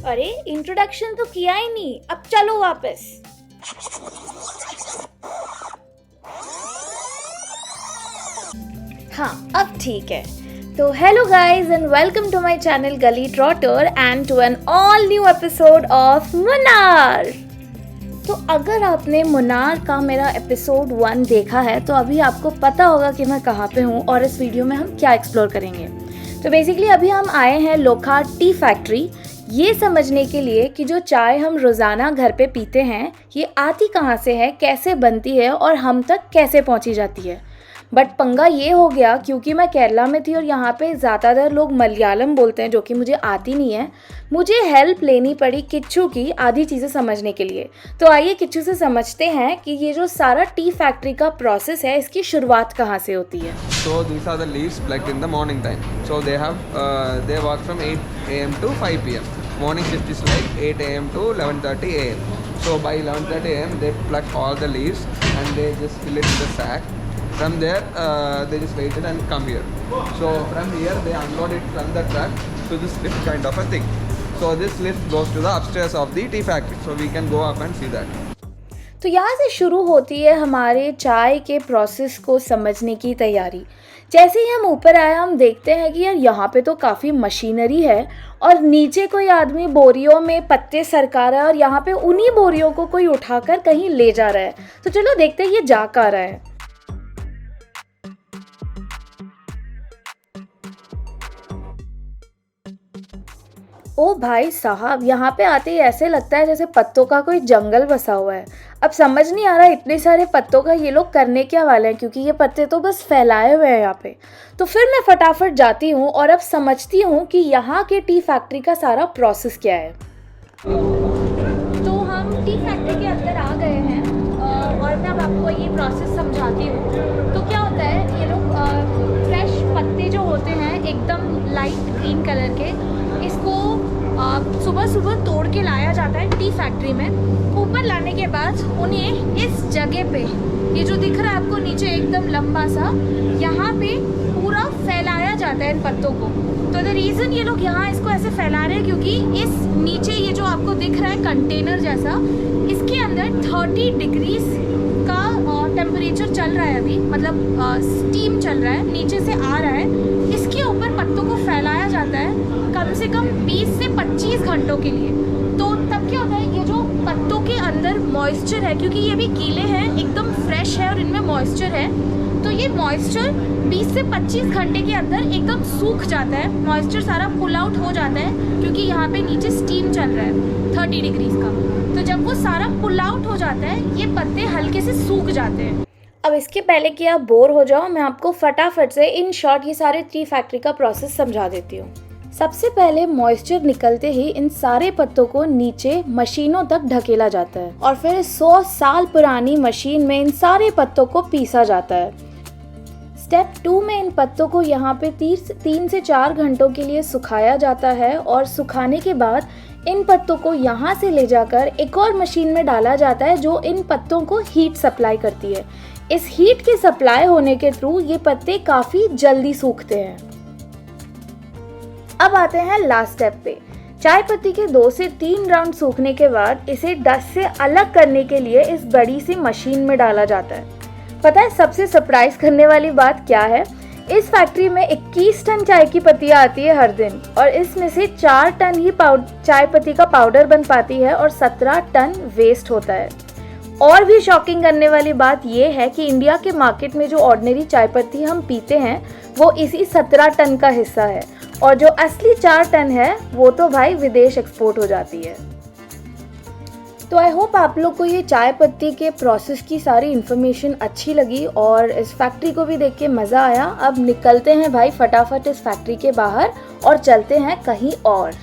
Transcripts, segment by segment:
अरे इंट्रोडक्शन तो किया ही नहीं, अब चलो वापस। हाँ अब ठीक है। तो hello guys and welcome to my channel gully trotter and to an all new episode of Munnar. तो अगर आपने मुन्नार का मेरा एपिसोड 1 देखा है तो अभी आपको पता होगा कि मैं कहाँ पे हूँ और इस वीडियो में हम क्या एक्सप्लोर करेंगे। तो बेसिकली अभी हम आए हैं लोखा टी फैक्ट्री, ये समझने के लिए कि जो चाय हम रोज़ाना घर पे पीते हैं ये आती कहाँ से है, कैसे बनती है और हम तक कैसे पहुँची जाती है। बट पंगा ये हो गया क्योंकि मैं केरला में थी और यहाँ पे ज़्यादातर लोग मलयालम बोलते हैं जो कि मुझे आती नहीं है। मुझे हेल्प लेनी पड़ी किच्चू की आधी चीज़ें समझने के लिए। तो आइए किच्चू से समझते हैं कि ये जो सारा टी फैक्ट्री का प्रोसेस है इसकी शुरुआत कहाँ से होती है। So these are the leaves plucked in the morning time. So they work from 8 a.m. to 5 p.m. Morning shift is like 8 a.m. to 11:30 a.m. So by 11:30 a.m. they pluck all the leaves and they just fill it in the sack. From there they just wait it and come here. So from here they unload it from the truck to this lift kind of a thing. So this lift goes to the upstairs of the tea factory. So we can go up and see that. तो यहाँ से शुरू होती है हमारे चाय के process को समझने की तैयारी। जैसे ही हम ऊपर आए हम देखते हैं कि यार यहाँ पे तो काफ़ी मशीनरी है और नीचे कोई आदमी बोरियों में पत्ते सरका रहा है और यहाँ पे उन्हीं बोरियों को कोई उठाकर कहीं ले जा रहा है। तो चलो देखते हैं ये जा कहाँ रहा है। ओ भाई साहब, यहाँ पे आते ही ऐसे लगता है जैसे पत्तों का कोई जंगल बसा हुआ है। अब समझ नहीं आ रहा इतने सारे पत्तों का ये लोग करने क्या वाले हैं, क्योंकि ये पत्ते तो बस फैलाए हुए हैं यहाँ पे। तो फिर मैं फटाफट जाती हूँ और अब समझती हूँ कि यहाँ के टी फैक्ट्री का सारा प्रोसेस क्या है। तो हम टी फैक्ट्री के अंदर आ गए हैं और मैं अब आपको ये प्रोसेस समझाती हूँ। तो क्या होता है, ये लोग फ्रेश पत्ते जो होते हैं एकदम लाइट ग्रीन कलर के, इसको सुबह सुबह तोड़ के लाया जाता है टी फैक्ट्री में। ऊपर लाने के बाद उन्हें इस जगह पे, ये जो दिख रहा है आपको नीचे एकदम लंबा सा, यहाँ पे पूरा फैलाया जाता है इन पत्तों को। तो द रीज़न ये लोग यहाँ इसको ऐसे फैला रहे हैं क्योंकि इस नीचे ये जो आपको दिख रहा है कंटेनर जैसा, इसके अंदर 30 डिग्रीज का टेम्परेचर चल रहा है अभी, मतलब स्टीम चल रहा है, नीचे से आ रहा है। इसके ऊपर पत्तों को फैलाया जाता है कम से कम 20 से 25 घंटों के लिए। तो तब क्या होता है, ये जो पत्तों के अंदर मॉइस्चर है, क्योंकि ये भी गीले हैं, एकदम फ्रेश है और इनमें मॉइस्चर है, तो ये मॉइस्चर 20 से 25 घंटे के अंदर एकदम सूख जाता है। मॉइस्चर सारा पुल आउट हो जाता है क्योंकि यहाँ पे नीचे स्टीम चल रहा है 30 डिग्रीज का। तो जब वो सारा पुल आउट हो जाता है ये पत्ते हल्के से सूख जाते हैं। अब इसके पहले कि आप बोर हो जाओ, मैं आपको फटाफट से इन शॉर्ट ये सारे टी फैक्ट्री का प्रोसेस समझा देती हूँ। सबसे पहले मॉइस्चर निकलते ही इन सारे पत्तों को नीचे मशीनों तक ढकेला जाता है और फिर 100 साल पुरानी मशीन में इन सारे पत्तों को पीसा जाता है। स्टेप 2 में इन पत्तों को यहाँ पे 3 से 4 घंटों के लिए सुखाया जाता है और सुखाने के बाद इन पत्तों को यहाँ से ले जाकर एक और मशीन में डाला जाता है जो इन पत्तों को हीट सप्लाई करती है। इस हीट के सप्लाई होने के थ्रू ये पत्ते काफ़ी जल्दी सूखते हैं। अब आते हैं लास्ट स्टेप पे। चाय पत्ती के 2 से 3 राउंड सूखने के बाद इसे डस्ट से अलग करने के लिए इस बड़ी सी मशीन में डाला जाता है। पता है सबसे सरप्राइज करने वाली बात क्या है? इस फैक्ट्री में 21 टन चाय की पत्तियां आती है हर दिन और इसमें से 4 टन ही चाय पत्ती का पाउडर बन पाती है और 17 टन वेस्ट होता है। और भी शॉकिंग करने वाली बात यह है कि इंडिया के मार्केट में जो ऑर्डिनरी चाय पत्ती हम पीते हैं वो इसी 17 टन का हिस्सा है और जो असली 4 टन है वो तो भाई विदेश एक्सपोर्ट हो जाती है। तो आई होप आप लोग को ये चाय पत्ती के प्रोसेस की सारी इन्फॉर्मेशन अच्छी लगी और इस फैक्ट्री को भी देख के मज़ा आया। अब निकलते हैं भाई फटाफट इस फैक्ट्री के बाहर और चलते हैं कहीं और।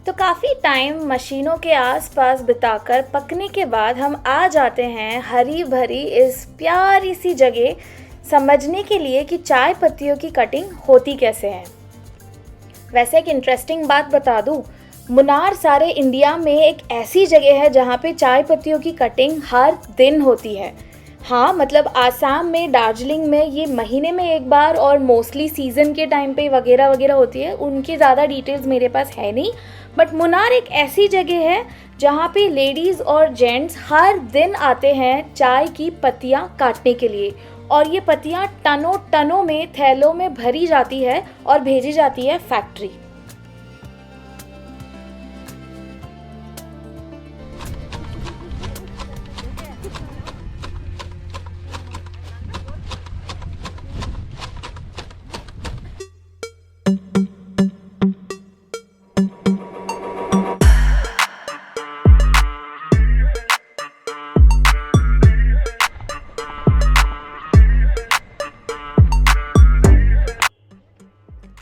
तो काफ़ी टाइम मशीनों के आसपास बिताकर पकने के बाद हम आ जाते हैं हरी भरी इस प्यारी सी जगह समझने के लिए कि चाय पत्तियों की कटिंग होती कैसे है। वैसे एक इंटरेस्टिंग बात बता दूं, मुन्नार सारे इंडिया में एक ऐसी जगह है जहाँ पे चाय पत्तियों की कटिंग हर दिन होती है। हाँ, मतलब आसाम में, दार्जिलिंग में ये महीने में एक बार और मोस्टली सीज़न के टाइम पे वगैरह वगैरह होती है। उनकी ज़्यादा डिटेल्स मेरे पास है नहीं, बट मुन्नार एक ऐसी जगह है जहाँ पे लेडीज़ और जेंट्स हर दिन आते हैं चाय की पत्तियाँ काटने के लिए, और ये पत्तियाँ टनों टनों में थैलों में भरी जाती है और भेजी जाती है फैक्ट्री।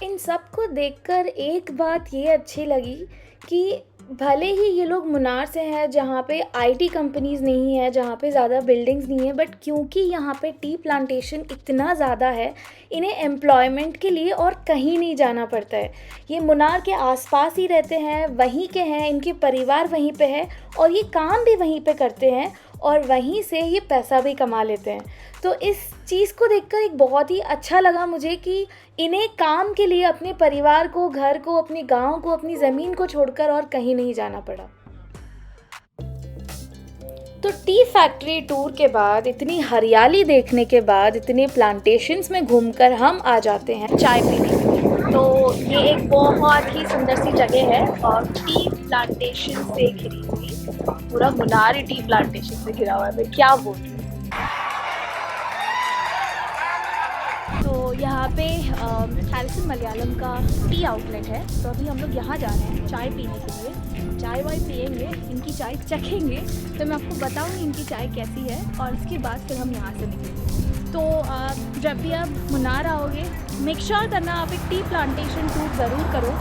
इन सबको देखकर एक बात ये अच्छी लगी कि भले ही ये लोग मुन्नार से हैं जहाँ पे आईटी कंपनीज़ नहीं है, जहाँ पे ज़्यादा बिल्डिंग्स नहीं है, बट क्योंकि यहाँ पे टी प्लांटेशन इतना ज़्यादा है, इन्हें एम्प्लॉयमेंट के लिए और कहीं नहीं जाना पड़ता है। ये मुन्नार के आसपास ही रहते हैं, वहीं के हैं, इनके परिवार वहीं पे है और ये काम भी वहीं पे करते हैं और वहीं से ये पैसा भी कमा लेते हैं। तो इस चीज़ को देखकर एक बहुत ही अच्छा लगा मुझे कि इन्हें काम के लिए अपने परिवार को, घर को, अपने गांव को, अपनी ज़मीन को छोड़कर और कहीं नहीं जाना पड़ा। तो टी फैक्ट्री टूर के बाद, इतनी हरियाली देखने के बाद, इतने प्लांटेशंस में घूमकर हम आ जाते हैं चाय पीने के लिए। तो ये एक बहुत ही सुंदर सी जगह है और टी प्लांटेशन से घिरी हुई, पूरा मुन्नार ही टी प्लांटेशन से घिरा हुआ है, मैं क्या बोल रही हूँ। तो यहाँ पे हैरिसन मलयालम का टी आउटलेट है, तो अभी हम लोग यहाँ जा रहे हैं चाय पीने के लिए। चाय वाय पियेंगे, इनकी चाय चखेंगे, तो मैं आपको बताऊँगी इनकी चाय कैसी है और उसके बाद फिर हम यहाँ से निकलेंगे। तो जब भी आप मुन्नार आओगे, मेक श्योर करना आप एक टी प्लांटेशन टूर ज़रूर करो,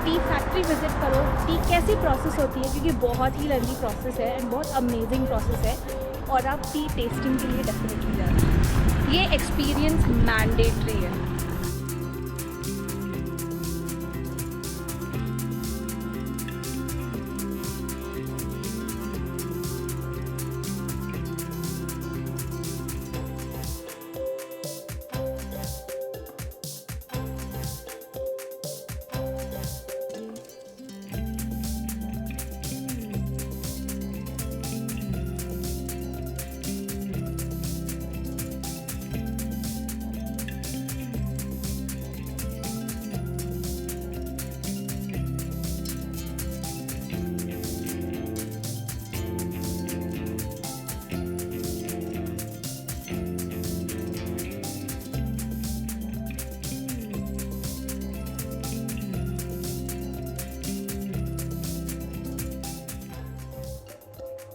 टी फैक्ट्री विज़िट करो, टी कैसी प्रोसेस होती है, क्योंकि बहुत ही लंबी प्रोसेस है एंड बहुत अमेजिंग प्रोसेस है, और आप टी टेस्टिंग के लिए डेफिनेटली जाना। ये एक्सपीरियंस मैंडेटरी है।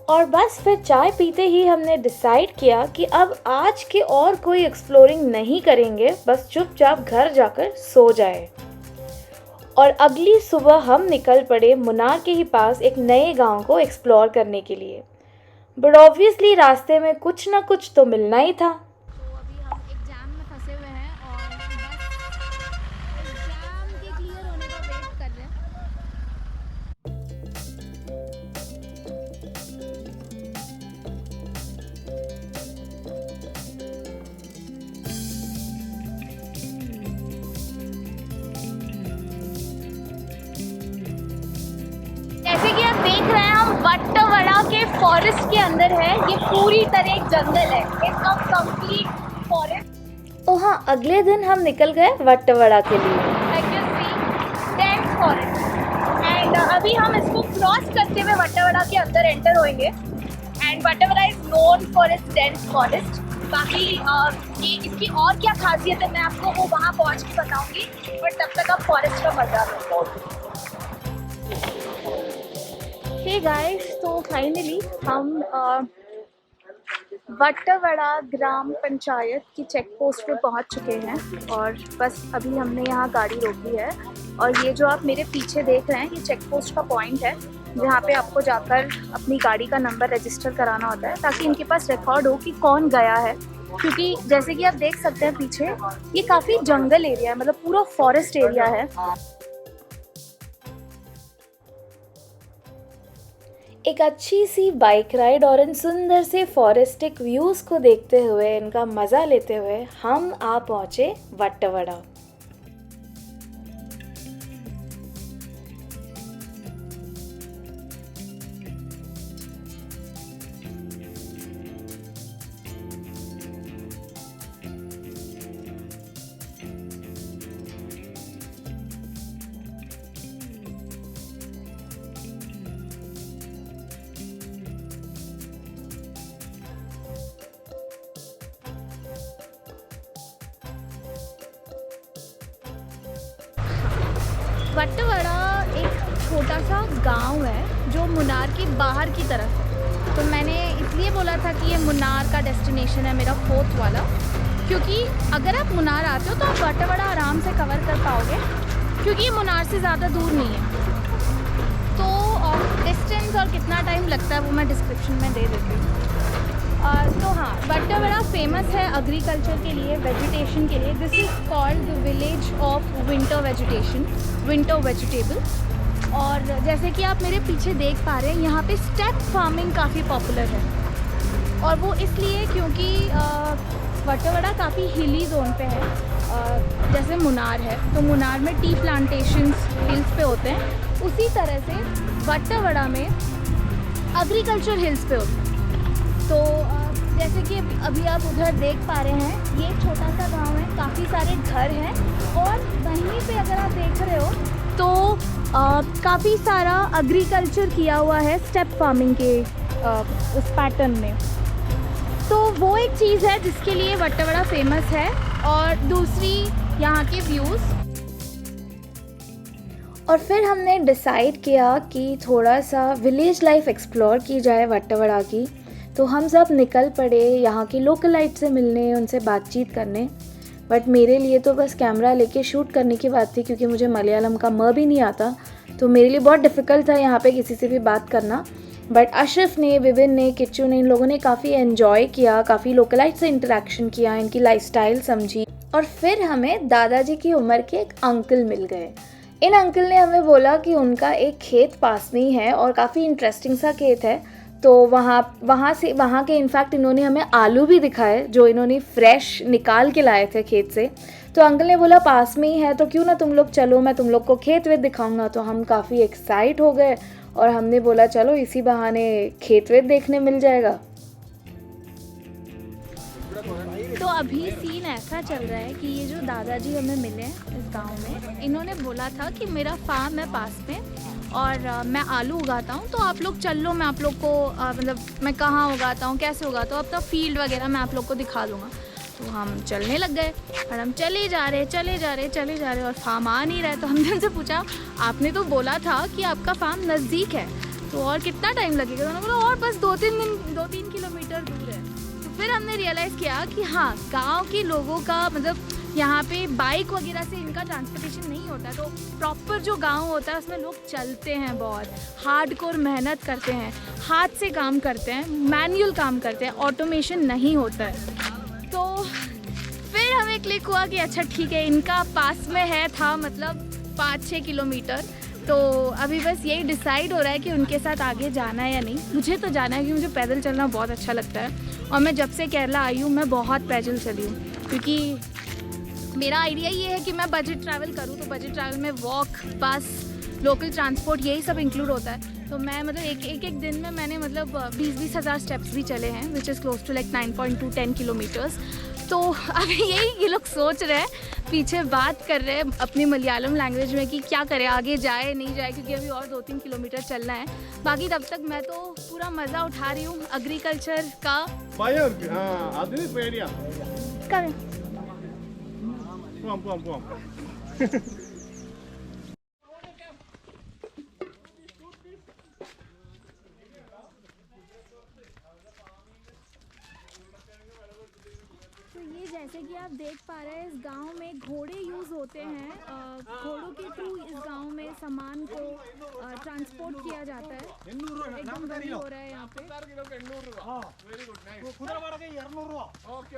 और बस फिर चाय पीते ही हमने डिसाइड किया कि अब आज के और कोई एक्सप्लोरिंग नहीं करेंगे, बस चुपचाप घर जाकर सो जाए। और अगली सुबह हम निकल पड़े मुन्नार के ही पास एक नए गांव को एक्सप्लोर करने के लिए। बट ऑब्वियसली रास्ते में कुछ ना कुछ तो मिलना ही था। तो अभी हम एक जाम में फंसे हुए हैं और बस इस जाम के क्लियर होने का वेट कर रहे हैं। जैसे कि आप देख रहे हैं, हम वट्टवड़ा के फॉरेस्ट के अंदर है। ये पूरी तरह एक जंगल है, एकदम कंप्लीट फॉरेस्ट। ओ हाँ, अगले दिन हम निकल गए वट्टवड़ा के लिए। I can see dense forest and अभी हम इसको क्रॉस करते हुए वट्टवड़ा के अंदर एंटर होएंगे। And Vattavada is known for its dense forest. बाकी ये इसकी और क्या खासियत है मैं आपको वो वहाँ पहुँच के बताऊँगी, बट तब तक आप फॉरेस्ट का मजा लो। हे गाइस, तो फाइनली हम वट्टवड़ा ग्राम पंचायत की चेक पोस्ट पे पहुंच चुके हैं और बस अभी हमने यहाँ गाड़ी रोकी है। और ये जो आप मेरे पीछे देख रहे हैं ये चेक पोस्ट का पॉइंट है जहाँ पे आपको जाकर अपनी गाड़ी का नंबर रजिस्टर कराना होता है ताकि इनके पास रिकॉर्ड हो कि कौन गया है। क्योंकि जैसे कि आप देख सकते हैं पीछे ये काफ़ी जंगल एरिया है, मतलब पूरा फॉरेस्ट एरिया है। एक अच्छी सी बाइक राइड और इन सुंदर से फॉरेस्टिक व्यूज़ को देखते हुए, इनका मज़ा लेते हुए हम आ पहुँचे वट्टवड़ा। वट्टवड़ा एक छोटा सा गांव है जो मुन्नार के बाहर की तरफ है। तो मैंने इसलिए बोला था कि ये मुन्नार का डेस्टिनेशन है मेरा 4th वाला, क्योंकि अगर आप मुन्नार आते हो तो आप वट्टवड़ा आराम से कवर कर पाओगे क्योंकि ये मुन्नार से ज़्यादा दूर नहीं है। तो डिस्टेंस और कितना टाइम लगता है वो मैं डिस्क्रिप्शन में दे देती हूँ। तो हाँ, वट्टवड़ा फेमस है एग्रीकल्चर के लिए, वेजिटेशन के लिए। This is called the village of winter vegetation, winter vegetable. और जैसे कि आप मेरे पीछे देख पा रहे हैं यहाँ पे स्टेप फार्मिंग काफ़ी पॉपुलर है। और वो इसलिए क्योंकि वट्टवड़ा काफ़ी हिली जोन पे है, जैसे मुन्नार है तो मुन्नार में टी प्लांटेशंस हिल्स पे होते हैं, उसी तरह से वट्टवड़ा में एग्रीकल्चर हिल्स पे होते हैं। तो जैसे कि अभी आप उधर देख पा रहे हैं ये एक छोटा सा गांव है, काफ़ी सारे घर हैं और वहीं पे अगर आप देख रहे हो तो काफ़ी सारा एग्रीकल्चर किया हुआ है स्टेप फार्मिंग के उस पैटर्न में। तो वो एक चीज़ है जिसके लिए वट्टवड़ा फेमस है। और दूसरी यहाँ के व्यूज़। और फिर हमने डिसाइड किया कि थोड़ा सा विलेज लाइफ एक्सप्लोर की जाए वट्टवड़ा की। तो हम सब निकल पड़े यहाँ की लोकलाइट से मिलने, उनसे बातचीत करने। बट मेरे लिए तो बस कैमरा लेके शूट करने की बात थी क्योंकि मुझे मलयालम का म भी नहीं आता, तो मेरे लिए बहुत डिफ़िकल्ट था यहाँ पे किसी से भी बात करना। बट अशरफ ने, विभिन्न ने, किच्चू ने, इन लोगों ने काफ़ी एन्जॉय किया, काफ़ी लोकलाइट से इंटरेक्शन किया, इनकी लाइफस्टाइल समझी। और फिर हमें दादाजी की उम्र के एक अंकल मिल गए। इन अंकल ने हमें बोला कि उनका एक खेत पास में ही है और काफ़ी इंटरेस्टिंग सा खेत है। तो वहाँ के इनफैक्ट इन्होंने हमें आलू भी दिखाए जो इन्होंने फ्रेश निकाल के लाए थे खेत से। तो अंकल ने बोला पास में ही है तो क्यों ना तुम लोग चलो, मैं तुम लोग को खेत वेत दिखाऊंगा। तो हम काफ़ी एक्साइट हो गए और हमने बोला चलो इसी बहाने खेत वेत देखने मिल जाएगा। तो अभी सीन ऐसा चल रहा है कि ये जो दादाजी हमें मिले इस गांव में, इन्होंने बोला था कि मेरा फार्म है पास में और मैं आलू उगाता हूँ, तो आप लोग चल लो, मैं आप लोग को मतलब मैं कहाँ उगाता हूँ, कैसे उगाता हूँ, अपना फील्ड वगैरह मैं आप लोग को दिखा दूँगा। तो हम चलने लग गए और हम चले जा रहे और फार्म आ नहीं रहा है। तो हमने उनसे पूछा आपने तो बोला था कि आपका फार्म नज़दीक है, तो और कितना टाइम लगेगा? उन्होंने बोला और बस 2-3 किलोमीटर दूर है। तो फिर हमने रियलाइज़ किया कि हाँ, गाँव के लोगों का मतलब यहाँ पे बाइक वगैरह से इनका ट्रांसपोर्टेशन नहीं होता। तो प्रॉपर जो गांव होता है उसमें लोग चलते हैं, बहुत हार्डकोर मेहनत करते हैं, हाथ से काम करते हैं, मैनुअल काम करते हैं, ऑटोमेशन नहीं होता है। तो फिर हमें क्लिक हुआ कि अच्छा ठीक है, इनका पास में था मतलब 5-6 किलोमीटर। तो अभी बस यही डिसाइड हो रहा है कि उनके साथ आगे जाना है या नहीं। मुझे तो जाना है क्योंकि मुझे पैदल चलना बहुत अच्छा लगता है और मैं जब से केरला आई हूँ मैं बहुत पैदल चली हूँ, क्योंकि मेरा आइडिया ये है कि मैं बजट ट्रैवल करूँ। तो बजट ट्रैवल में वॉक, बस, लोकल ट्रांसपोर्ट यही सब इंक्लूड होता है। तो मैं मतलब एक दिन में मैंने मतलब 20-20 हज़ार स्टेप्स भी चले हैं, which is close to like 9.2-10 kilometres. तो अभी यही ये लोग सोच रहे हैं, पीछे बात कर रहे हैं अपनी मलयालम लैंग्वेज में कि क्या करें, आगे जाए नहीं जाए, क्योंकि अभी और 2-3 किलोमीटर चलना है। बाकी तब तक मैं तो पूरा मज़ा उठा रही हूँ एग्रीकल्चर का। അതിന് പേടിയാ പോവാം तो ये जैसे कि आप देख पा रहे हैं, इस गांव में घोड़े यूज़ होते हैं। घोड़ों के थ्रू इस गांव में सामान को ट्रांसपोर्ट किया जाता है। एकदम बड़ी हो रहा है यहाँ पे। കുതിരവാടക 200 രൂപ. ഓക്കെ